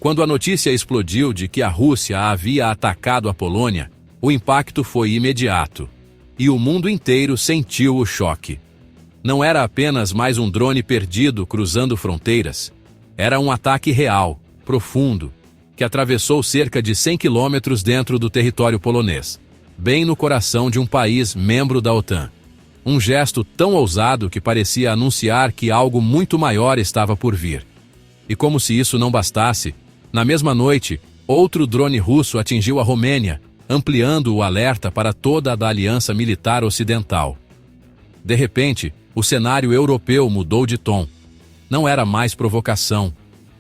Quando a notícia explodiu de que a Rússia havia atacado a Polônia, o impacto foi imediato. E o mundo inteiro sentiu o choque. Não era apenas mais um drone perdido cruzando fronteiras. Era um ataque real, profundo, que atravessou cerca de 100 quilômetros dentro do território polonês, bem no coração de um país membro da OTAN. Um gesto tão ousado que parecia anunciar que algo muito maior estava por vir. E como se isso não bastasse, na mesma noite, outro drone russo atingiu a Romênia, ampliando o alerta para toda a aliança militar ocidental. De repente, o cenário europeu mudou de tom. Não era mais provocação.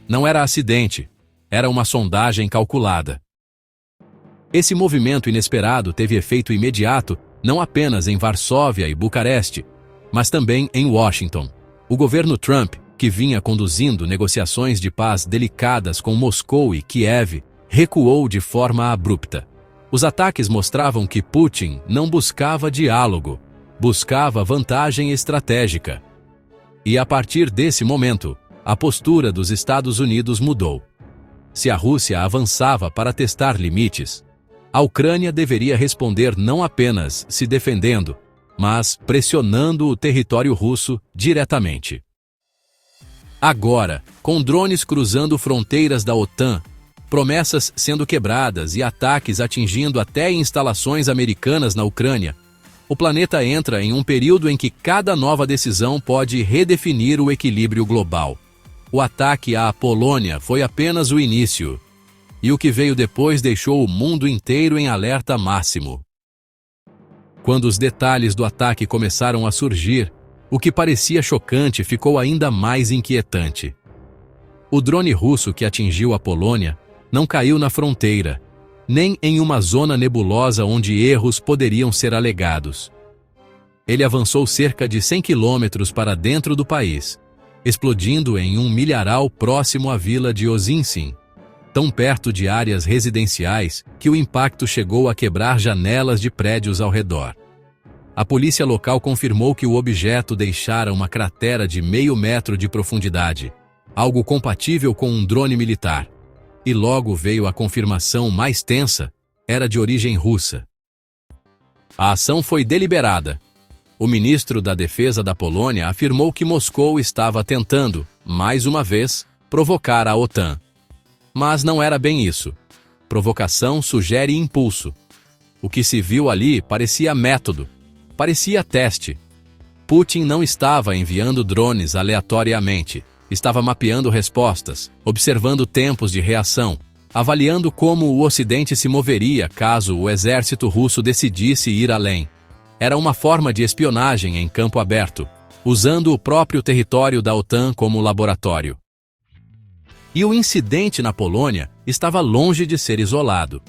Não era acidente. Era uma sondagem calculada. Esse movimento inesperado teve efeito imediato não apenas em Varsóvia e Bucareste, mas também em Washington. O governo Trump, que vinha conduzindo negociações de paz delicadas com Moscou e Kiev, recuou de forma abrupta. Os ataques mostravam que Putin não buscava diálogo, buscava vantagem estratégica. E a partir desse momento, a postura dos Estados Unidos mudou. Se a Rússia avançava para testar limites, a Ucrânia deveria responder não apenas se defendendo, mas pressionando o território russo diretamente. Agora, com drones cruzando fronteiras da OTAN, promessas sendo quebradas e ataques atingindo até instalações americanas na Ucrânia, o planeta entra em um período em que cada nova decisão pode redefinir o equilíbrio global. O ataque à Polônia foi apenas o início, e o que veio depois deixou o mundo inteiro em alerta máximo. Quando os detalhes do ataque começaram a surgir, o que parecia chocante ficou ainda mais inquietante. O drone russo que atingiu a Polônia não caiu na fronteira, nem em uma zona nebulosa onde erros poderiam ser alegados. Ele avançou cerca de 100 quilômetros para dentro do país, explodindo em um milharal próximo à vila de Osinsin, tão perto de áreas residenciais que o impacto chegou a quebrar janelas de prédios ao redor. A polícia local confirmou que o objeto deixara uma cratera de meio metro de profundidade, algo compatível com um drone militar. E logo veio a confirmação mais tensa: era de origem russa. A ação foi deliberada. O ministro da Defesa da Polônia afirmou que Moscou estava tentando, mais uma vez, provocar a OTAN. Mas não era bem isso. Provocação sugere impulso. O que se viu ali parecia método, parecia teste. Putin não estava enviando drones aleatoriamente. Estava mapeando respostas, observando tempos de reação, avaliando como o Ocidente se moveria caso o exército russo decidisse ir além. Era uma forma de espionagem em campo aberto, usando o próprio território da OTAN como laboratório. E o incidente na Polônia estava longe de ser isolado.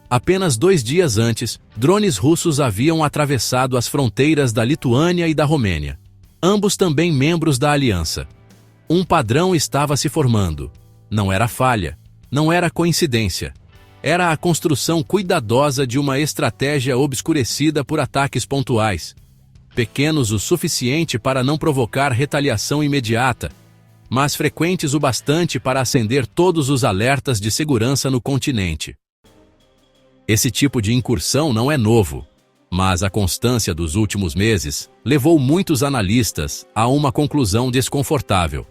Apenas 2 dias antes, drones russos haviam atravessado as fronteiras da Lituânia e da Romênia, ambos também membros da aliança. Um padrão estava se formando. Não era falha, não era coincidência. Era a construção cuidadosa de uma estratégia obscurecida por ataques pontuais, pequenos o suficiente para não provocar retaliação imediata, mas frequentes o bastante para acender todos os alertas de segurança no continente. Esse tipo de incursão não é novo, mas a constância dos últimos meses levou muitos analistas a uma conclusão desconfortável.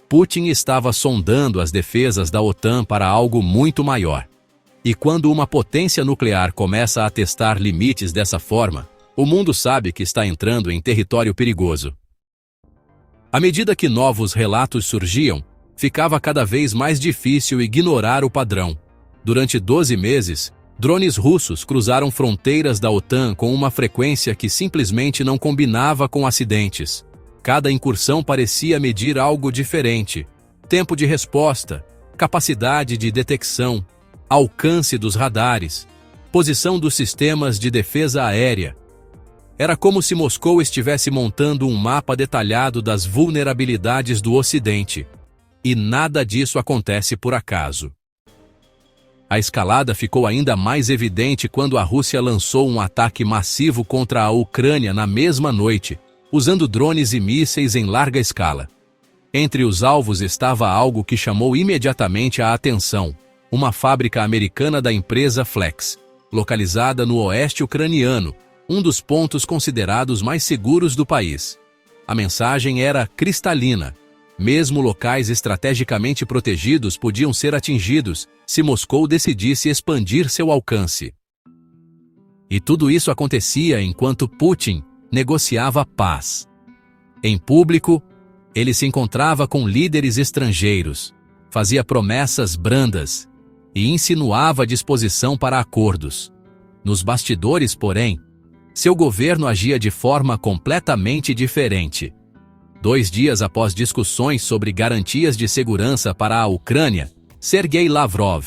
Putin estava sondando as defesas da OTAN para algo muito maior. E quando uma potência nuclear começa a testar limites dessa forma, o mundo sabe que está entrando em território perigoso. À medida que novos relatos surgiam, ficava cada vez mais difícil ignorar o padrão. Durante 12 meses, drones russos cruzaram fronteiras da OTAN com uma frequência que simplesmente não combinava com acidentes. Cada incursão parecia medir algo diferente: tempo de resposta, capacidade de detecção, alcance dos radares, posição dos sistemas de defesa aérea. Era como se Moscou estivesse montando um mapa detalhado das vulnerabilidades do Ocidente. E nada disso acontece por acaso. A escalada ficou ainda mais evidente quando a Rússia lançou um ataque massivo contra a Ucrânia na mesma noite, usando drones e mísseis em larga escala. Entre os alvos estava algo que chamou imediatamente a atenção: uma fábrica americana da empresa Flex, localizada no oeste ucraniano, um dos pontos considerados mais seguros do país. A mensagem era cristalina: mesmo locais estrategicamente protegidos podiam ser atingidos se Moscou decidisse expandir seu alcance. E tudo isso acontecia enquanto Putin negociava paz. Em público, ele se encontrava com líderes estrangeiros, fazia promessas brandas e insinuava disposição para acordos. Nos bastidores, porém, seu governo agia de forma completamente diferente. 2 dias após discussões sobre garantias de segurança para a Ucrânia, Sergei Lavrov,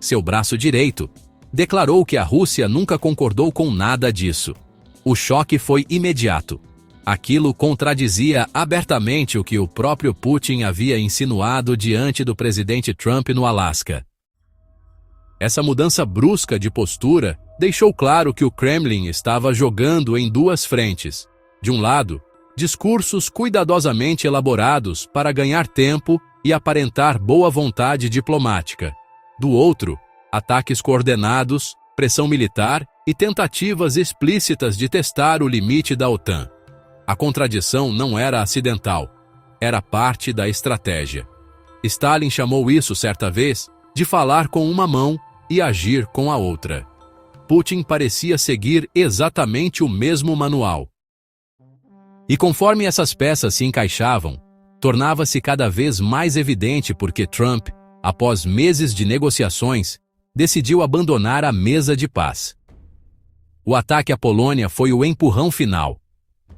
seu braço direito, declarou que a Rússia nunca concordou com nada disso. O choque foi imediato. Aquilo contradizia abertamente o que o próprio Putin havia insinuado diante do presidente Trump no Alasca. Essa mudança brusca de postura deixou claro que o Kremlin estava jogando em 2 frentes. De um lado, discursos cuidadosamente elaborados para ganhar tempo e aparentar boa vontade diplomática. Do outro, ataques coordenados, pressão militar e tentativas explícitas de testar o limite da OTAN. A contradição não era acidental, era parte da estratégia. Stalin chamou isso, certa vez, de falar com uma mão e agir com a outra. Putin parecia seguir exatamente o mesmo manual. E conforme essas peças se encaixavam, tornava-se cada vez mais evidente porque Trump, após meses de negociações, decidiu abandonar a mesa de paz. O ataque à Polônia foi o empurrão final,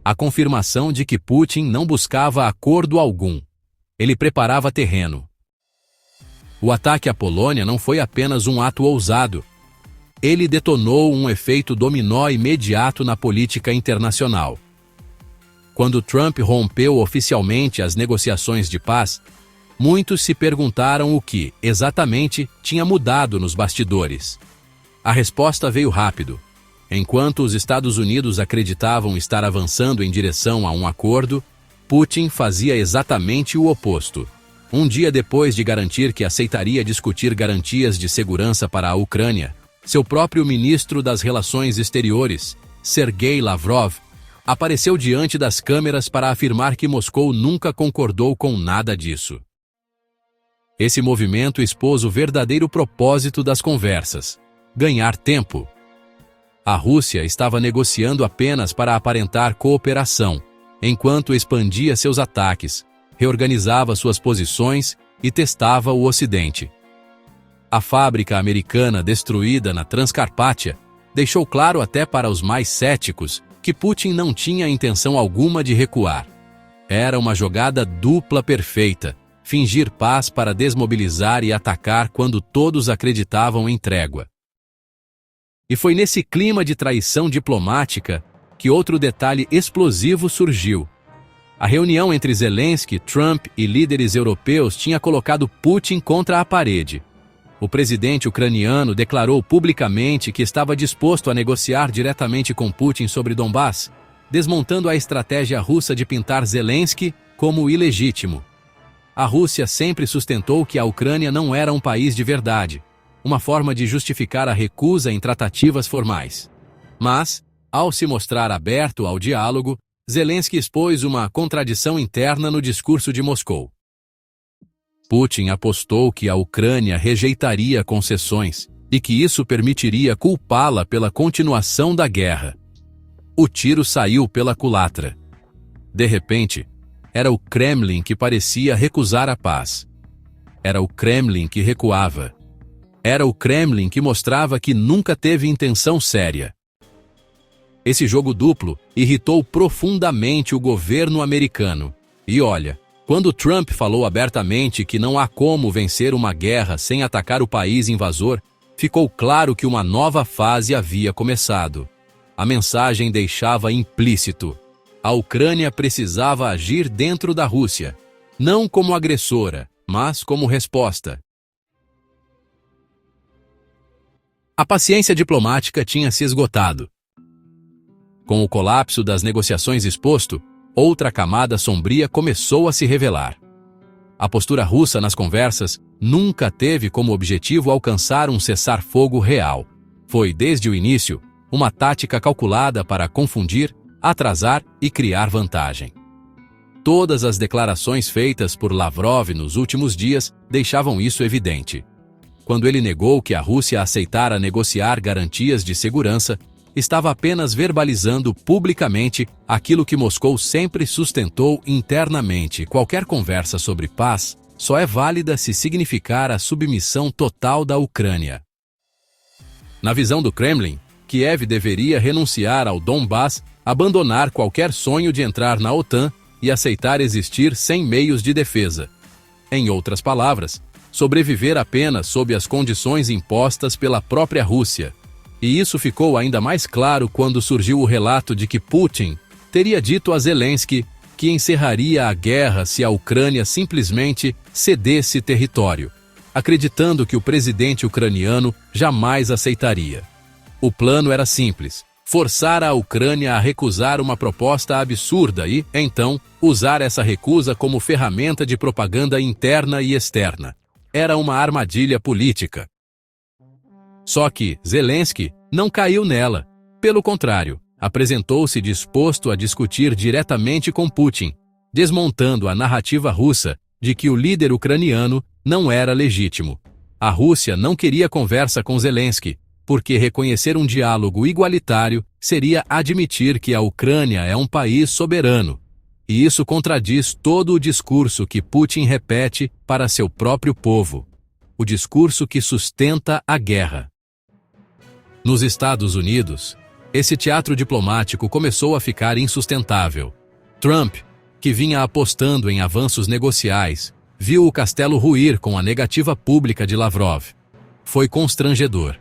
a confirmação de que Putin não buscava acordo algum. Ele preparava terreno. O ataque à Polônia não foi apenas um ato ousado. Ele detonou um efeito dominó imediato na política internacional. Quando Trump rompeu oficialmente as negociações de paz, muitos se perguntaram o que, exatamente, tinha mudado nos bastidores. A resposta veio rápido. Enquanto os Estados Unidos acreditavam estar avançando em direção a um acordo, Putin fazia exatamente o oposto. Um dia depois de garantir que aceitaria discutir garantias de segurança para a Ucrânia, seu próprio ministro das Relações Exteriores, Sergei Lavrov, apareceu diante das câmeras para afirmar que Moscou nunca concordou com nada disso. Esse movimento expôs o verdadeiro propósito das conversas: ganhar tempo. A Rússia estava negociando apenas para aparentar cooperação, enquanto expandia seus ataques, reorganizava suas posições e testava o Ocidente. A fábrica americana destruída na Transcarpátia deixou claro até para os mais céticos que Putin não tinha intenção alguma de recuar. Era uma jogada dupla perfeita: fingir paz para desmobilizar e atacar quando todos acreditavam em trégua. E foi nesse clima de traição diplomática que outro detalhe explosivo surgiu. A reunião entre Zelensky, Trump e líderes europeus tinha colocado Putin contra a parede. O presidente ucraniano declarou publicamente que estava disposto a negociar diretamente com Putin sobre Donbass, desmontando a estratégia russa de pintar Zelensky como ilegítimo. A Rússia sempre sustentou que a Ucrânia não era um país de verdade, uma forma de justificar a recusa em tratativas formais. Mas, ao se mostrar aberto ao diálogo, Zelensky expôs uma contradição interna no discurso de Moscou. Putin apostou que a Ucrânia rejeitaria concessões e que isso permitiria culpá-la pela continuação da guerra. O tiro saiu pela culatra. De repente, era o Kremlin que parecia recusar a paz. Era o Kremlin que recuava. Era o Kremlin que mostrava que nunca teve intenção séria. Esse jogo duplo irritou profundamente o governo americano. E olha, quando Trump falou abertamente que não há como vencer uma guerra sem atacar o país invasor, ficou claro que uma nova fase havia começado. A mensagem deixava implícito: a Ucrânia precisava agir dentro da Rússia, não como agressora, mas como resposta. A paciência diplomática tinha se esgotado. Com o colapso das negociações exposto, outra camada sombria começou a se revelar. A postura russa nas conversas nunca teve como objetivo alcançar um cessar-fogo real. Foi, desde o início, uma tática calculada para confundir, atrasar e criar vantagem. Todas as declarações feitas por Lavrov nos últimos dias deixavam isso evidente. Quando ele negou que a Rússia aceitara negociar garantias de segurança, estava apenas verbalizando publicamente aquilo que Moscou sempre sustentou internamente: qualquer conversa sobre paz só é válida se significar a submissão total da Ucrânia. Na visão do Kremlin, Kiev deveria renunciar ao Donbass, abandonar qualquer sonho de entrar na OTAN e aceitar existir sem meios de defesa. Em outras palavras, sobreviver apenas sob as condições impostas pela própria Rússia. E isso ficou ainda mais claro quando surgiu o relato de que Putin teria dito a Zelensky que encerraria a guerra se a Ucrânia simplesmente cedesse território, acreditando que o presidente ucraniano jamais aceitaria. O plano era simples: forçar a Ucrânia a recusar uma proposta absurda e, então, usar essa recusa como ferramenta de propaganda interna e externa. Era uma armadilha política. Só que Zelensky não caiu nela. Pelo contrário, apresentou-se disposto a discutir diretamente com Putin, desmontando a narrativa russa de que o líder ucraniano não era legítimo. A Rússia não queria conversa com Zelensky, porque reconhecer um diálogo igualitário seria admitir que a Ucrânia é um país soberano. E isso contradiz todo o discurso que Putin repete para seu próprio povo. O discurso que sustenta a guerra. Nos Estados Unidos, esse teatro diplomático começou a ficar insustentável. Trump, que vinha apostando em avanços negociais, viu o castelo ruir com a negativa pública de Lavrov. Foi constrangedor.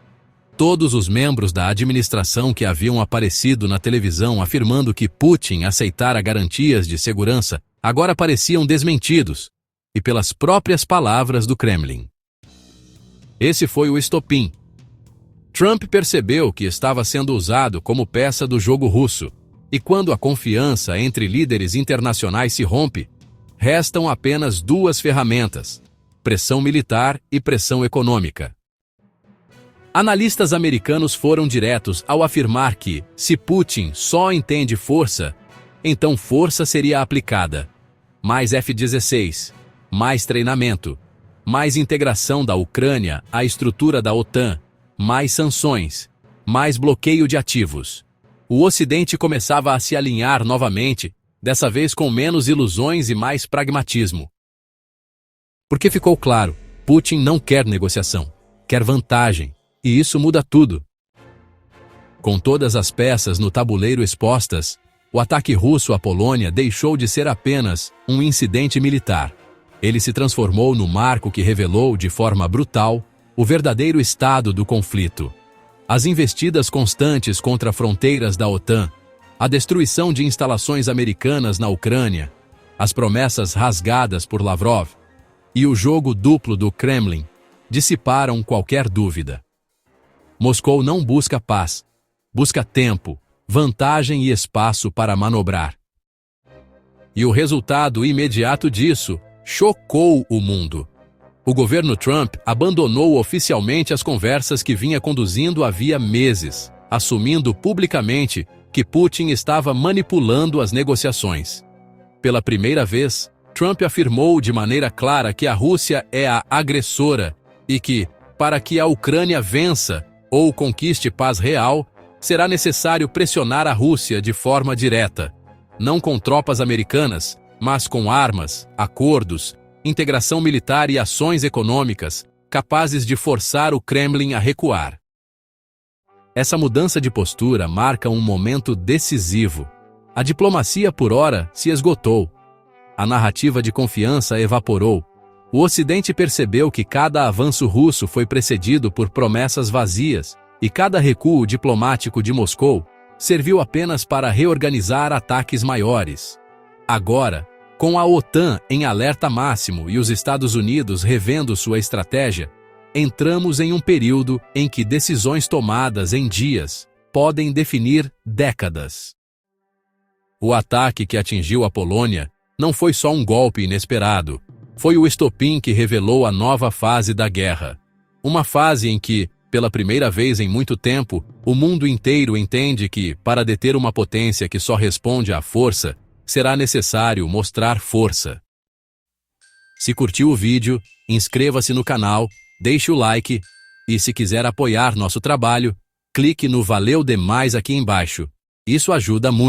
Todos os membros da administração que haviam aparecido na televisão afirmando que Putin aceitara garantias de segurança agora pareciam desmentidos, e pelas próprias palavras do Kremlin. Esse foi o estopim. Trump percebeu que estava sendo usado como peça do jogo russo, e quando a confiança entre líderes internacionais se rompe, restam apenas duas ferramentas: pressão militar e pressão econômica. Analistas americanos foram diretos ao afirmar que, se Putin só entende força, então força seria aplicada. Mais F-16, mais treinamento, mais integração da Ucrânia à estrutura da OTAN, mais sanções, mais bloqueio de ativos. O Ocidente começava a se alinhar novamente, dessa vez com menos ilusões e mais pragmatismo. Porque ficou claro, Putin não quer negociação, quer vantagem, e isso muda tudo. Com todas as peças no tabuleiro expostas, o ataque russo à Polônia deixou de ser apenas um incidente militar. Ele se transformou no marco que revelou, de forma brutal, o verdadeiro estado do conflito. As investidas constantes contra fronteiras da OTAN, a destruição de instalações americanas na Ucrânia, as promessas rasgadas por Lavrov e o jogo duplo do Kremlin dissiparam qualquer dúvida. Moscou não busca paz, busca tempo, vantagem e espaço para manobrar. E o resultado imediato disso chocou o mundo. O governo Trump abandonou oficialmente as conversas que vinha conduzindo havia meses, assumindo publicamente que Putin estava manipulando as negociações. Pela primeira vez, Trump afirmou de maneira clara que a Rússia é a agressora e que, para que a Ucrânia vença ou conquiste paz real, será necessário pressionar a Rússia de forma direta, não com tropas americanas, mas com armas, acordos, integração militar e ações econômicas capazes de forçar o Kremlin a recuar. Essa mudança de postura marca um momento decisivo. A diplomacia por ora se esgotou. A narrativa de confiança evaporou. O Ocidente percebeu que cada avanço russo foi precedido por promessas vazias, e cada recuo diplomático de Moscou serviu apenas para reorganizar ataques maiores. Agora, com a OTAN em alerta máximo e os Estados Unidos revendo sua estratégia, entramos em um período em que decisões tomadas em dias podem definir décadas. O ataque que atingiu a Polônia não foi só um golpe inesperado. Foi o estopim que revelou a nova fase da guerra. Uma fase em que, pela primeira vez em muito tempo, o mundo inteiro entende que, para deter uma potência que só responde à força, será necessário mostrar força. Se curtiu o vídeo, inscreva-se no canal, deixe o like e, se quiser apoiar nosso trabalho, clique no Valeu Demais aqui embaixo. Isso ajuda muito.